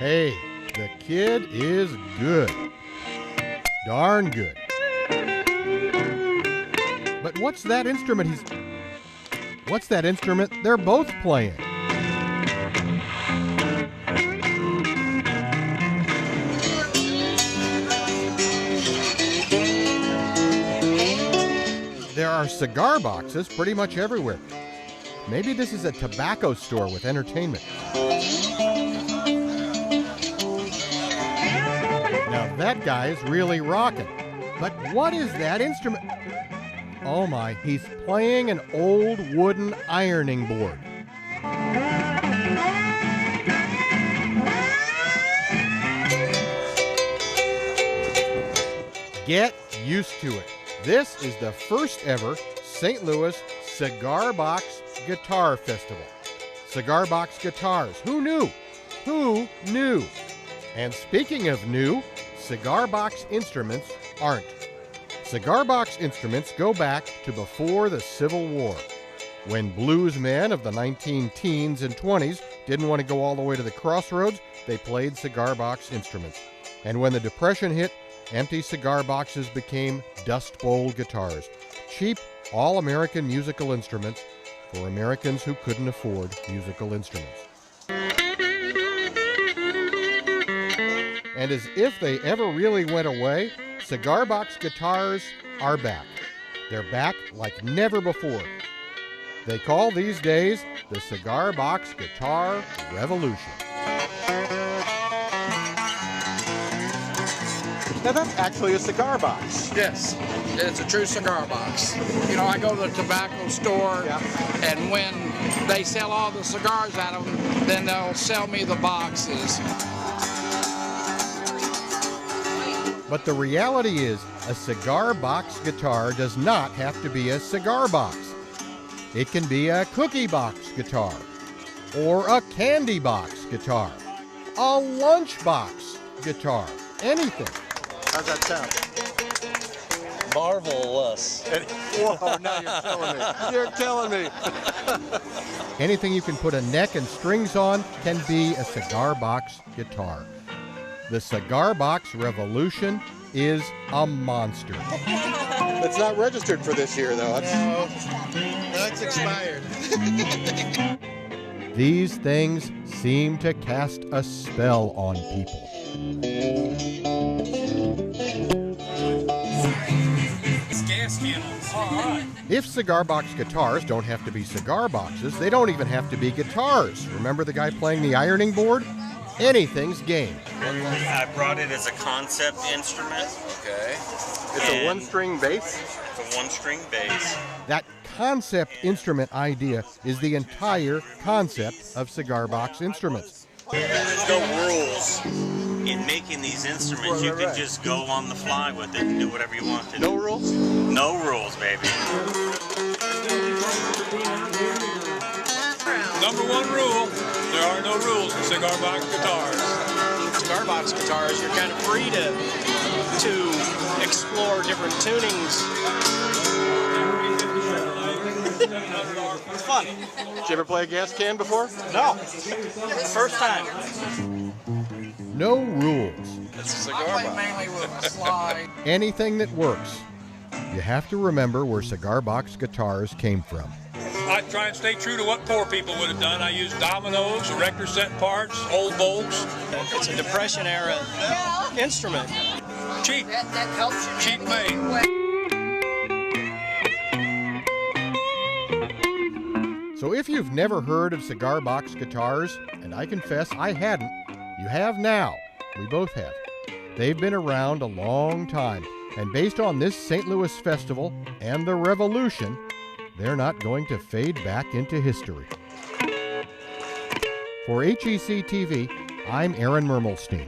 Hey, the kid is good. Darn good. But what's that instrument they're both playing? There are cigar boxes pretty much everywhere. Maybe this is a tobacco store with entertainment. Now that guy's really rocking. But what is that instrument? Oh my, he's playing an old wooden ironing board. Get used to it. This is the first ever St. Louis Cigar Box Guitar Festival. Cigar Box guitars. Who knew? Who knew? And speaking of new, cigar box instruments aren't. Cigar box instruments go back to before the Civil War, when blues men of the 19-teens and 20s didn't want to go all the way to the crossroads. They played cigar box instruments. And when the Depression hit, empty cigar boxes became Dust Bowl guitars, cheap, all-American musical instruments for Americans who couldn't afford musical instruments. And as if they ever really went away, cigar box guitars are back. They're back like never before. They call these days the Cigar Box Guitar Revolution. Now that's actually a cigar box. Yes, it's a true cigar box. You know, I go to the tobacco store, and when they sell all the cigars out of them, then they'll sell me the boxes. But the reality is, a cigar box guitar does not have to be a cigar box. It can be a cookie box guitar, or a candy box guitar, a lunch box guitar, anything. How's that sound? Marvelous. Whoa, now you're killing me. You're killing me. Anything you can put a neck and strings on can be a cigar box guitar. The Cigar Box Revolution is a monster. It's not registered for this year, though. That's expired. These things seem to cast a spell on people. Gas candles. All right. If cigar box guitars don't have to be cigar boxes, they don't even have to be guitars. Remember the guy playing the ironing board? Anything's game. I brought it as a concept instrument. Okay. It's a one-string bass? It's a one-string bass. That concept instrument idea is the entire concept of cigar box instruments. There's no rules in making these instruments. You can just go on the fly with it and do whatever you want to do. No rules? No rules, baby. Number one rule, there are no rules in cigar box guitars. Cigar box guitars, you're kind of free to explore different tunings. It's fun. Did you ever play a gas can before? No, first time. No rules. It's a cigar I play box. mainly with a slide. Anything that works. You have to remember where cigar box guitars came from. I try and stay true to what poor people would have done. I use dominoes, erector set parts, old bolts. It's a Depression era instrument. Cheap. That helps you. Cheap made. So if you've never heard of cigar box guitars, and I confess I hadn't, you have now. We both have. They've been around a long time, and based on this St. Louis festival and the revolution, they're not going to fade back into history. For HEC-TV, I'm Aaron Mermelstein.